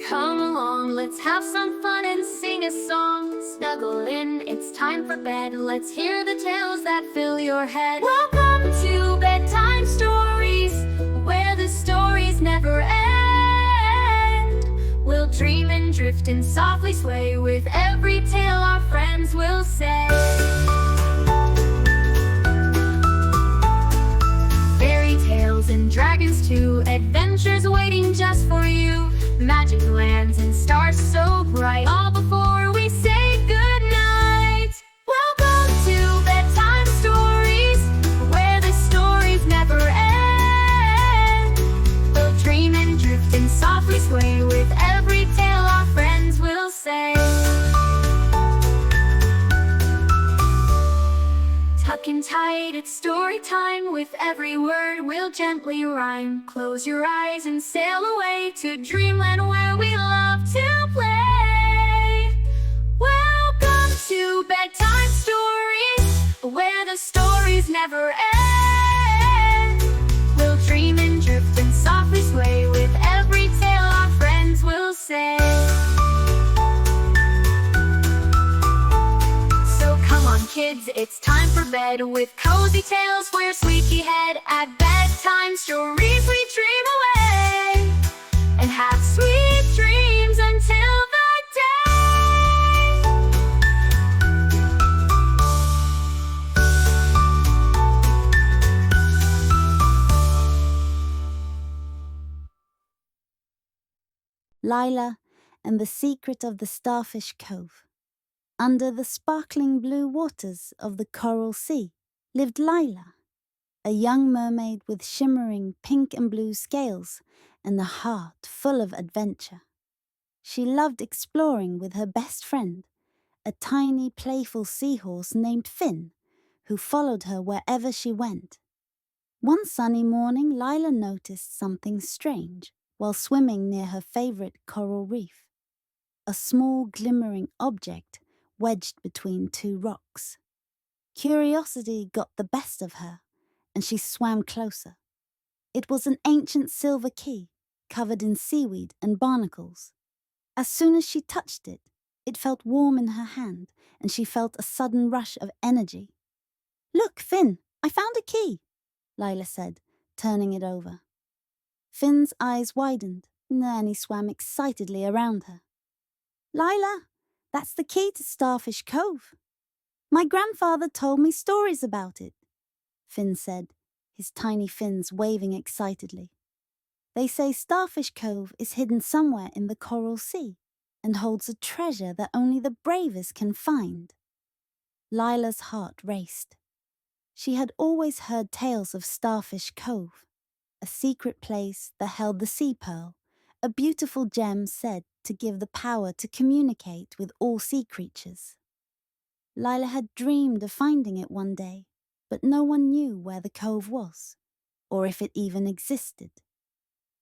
Come along, let's have some fun and sing a song. Snuggle in, it's time for bed. Let's hear the tales that fill your head. Welcome to Bedtime Stories, where the stories never end. We'll dream and drift and softly sway with every tale our friends will say. Fairy tales and dragons too, adventures waiting just for you. Magic lands and stars so bright, all before we say goodnight. Welcome to Bedtime Stories, where the stories never end. We'll dream and drift and softly sway with every tale our friends will say. Tuck in tight, it's story time. With every word we'll gently rhyme. Close your eyes and sail away to dreamland where we love to play. Welcome to Bedtime Stories, where the stories never end. We'll dream and drift and softly sway with every tale our friends will say. Kids, it's time for bed with cozy tales where sleepy head. At bedtime stories we dream away and have sweet dreams until the day. Lila and the Secret of the Starfish Cove. Under the sparkling blue waters of the Coral Sea lived Lila, a young mermaid with shimmering pink and blue scales and a heart full of adventure. She loved exploring with her best friend, a tiny playful seahorse named Finn, who followed her wherever she went. One sunny morning, Lila noticed something strange while swimming near her favorite coral reef. A small glimmering object wedged between two rocks. Curiosity got the best of her, and she swam closer. It was an ancient silver key, covered in seaweed and barnacles. As soon as she touched it, it felt warm in her hand, and she felt a sudden rush of energy. "Look, Finn, I found a key," Lila said, turning it over. Finn's eyes widened, and he swam excitedly around her. "Lila, that's the key to Starfish Cove. My grandfather told me stories about it," Finn said, his tiny fins waving excitedly. "They say Starfish Cove is hidden somewhere in the Coral Sea and holds a treasure that only the bravest can find." Lila's heart raced. She had always heard tales of Starfish Cove, a secret place that held the sea pearl, a beautiful gem said to give the power to communicate with all sea creatures. Lila had dreamed of finding it one day, but no one knew where the cove was, or if it even existed.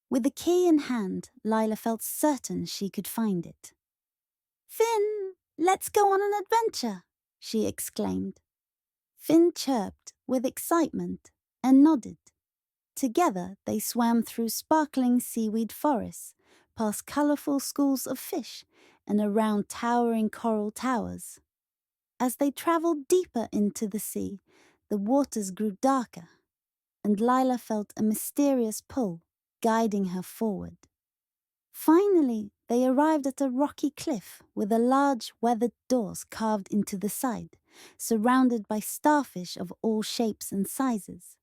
With the key in hand, Lila felt certain she could find it. "Finn, let's go on an adventure," she exclaimed. Finn chirped with excitement and nodded. Together they swam through sparkling seaweed forests, past colorful schools of fish, and around towering coral towers. As they traveled deeper into the sea, the waters grew darker, and Lila felt a mysterious pull guiding her forward. Finally, they arrived at a rocky cliff with a large weathered doors carved into the side, surrounded by starfish of all shapes and sizes.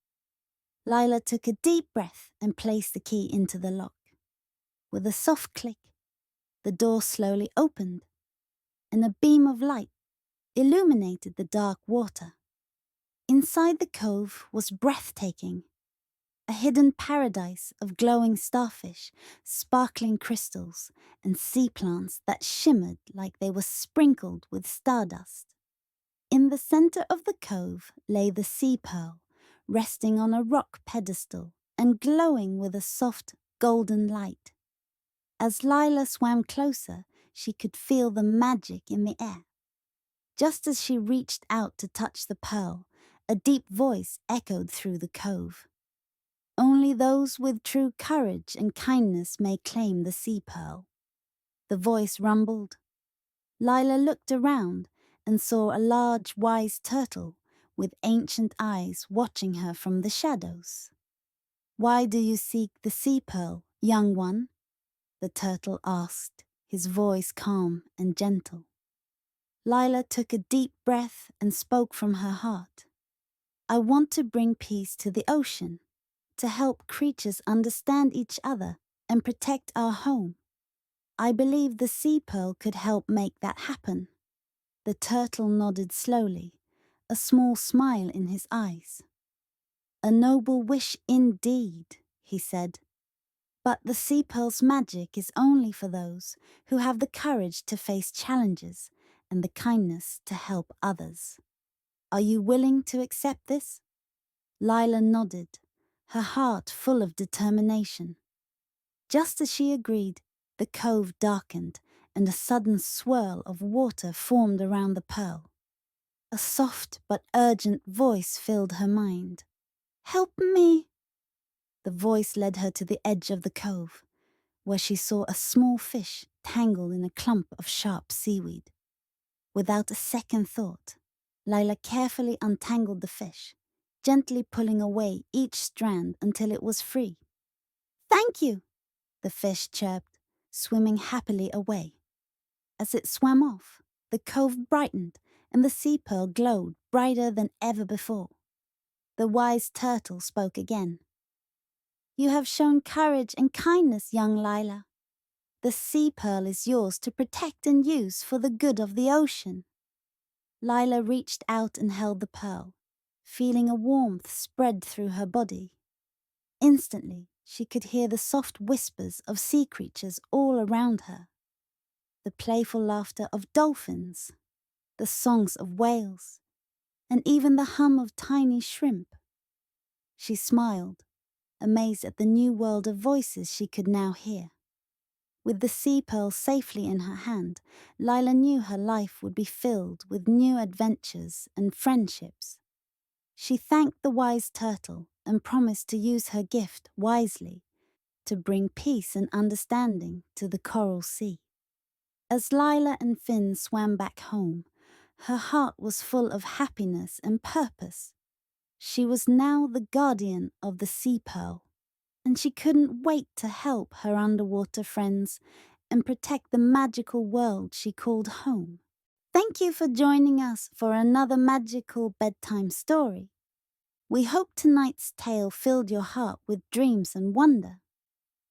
Lila took a deep breath and placed the key into the lock. With a soft click, the door slowly opened, and a beam of light illuminated the dark water. Inside the cove was breathtaking, a hidden paradise of glowing starfish, sparkling crystals, and sea plants that shimmered like they were sprinkled with stardust. In the center of the cove lay the sea pearl, resting on a rock pedestal and glowing with a soft golden light. As Lila swam closer, she could feel the magic in the air. Just as she reached out to touch the pearl, a deep voice echoed through the cove. "Only those with true courage and kindness may claim the sea pearl. the voice rumbled. Lila looked around and saw a large, wise turtle with ancient eyes watching her from the shadows. "Why do you seek the sea pearl, young one?" the turtle asked, his voice calm and gentle. Lila took a deep breath and spoke from her heart. "I want to bring peace to the ocean, to help creatures understand each other and protect our home. I believe the sea pearl could help make that happen." The turtle nodded slowly, a small smile in his eyes. "A noble wish indeed," he said. "But the sea pearl's magic is only for those who have the courage to face challenges and the kindness to help others. Are you willing to accept this?" Lila nodded, her heart full of determination. Just as she agreed, the cove darkened and a sudden swirl of water formed around the pearl. A soft but urgent voice filled her mind. "Help me!" The voice led her to the edge of the cove, where she saw a small fish tangled in a clump of sharp seaweed. Without a second thought, Lila carefully untangled the fish, gently pulling away each strand until it was free. "Thank you," the fish chirped, swimming happily away. As it swam off, the cove brightened and the sea pearl glowed brighter than ever before. The wise turtle spoke again. "You have shown courage and kindness, young Lila. The sea pearl is yours to protect and use for the good of the ocean." Lila reached out and held the pearl, feeling a warmth spread through her body. Instantly, she could hear the soft whispers of sea creatures all around her. The playful laughter of dolphins, the songs of whales, and even the hum of tiny shrimp. She smiled, amazed at the new world of voices she could now hear. With the sea pearl safely in her hand, Lila knew her life would be filled with new adventures and friendships. She thanked the wise turtle and promised to use her gift wisely to bring peace and understanding to the coral sea. As Lila and Finn swam back home, her heart was full of happiness and purpose. She was now the guardian of the sea pearl, and she couldn't wait to help her underwater friends and protect the magical world she called home. Thank you for joining us for another magical bedtime story. We hope tonight's tale filled your heart with dreams and wonder.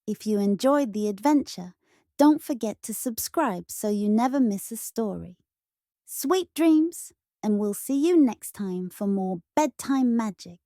If you enjoyed the adventure, don't forget to subscribe so you never miss a story. Sweet dreams, and we'll see you next time for more bedtime magic.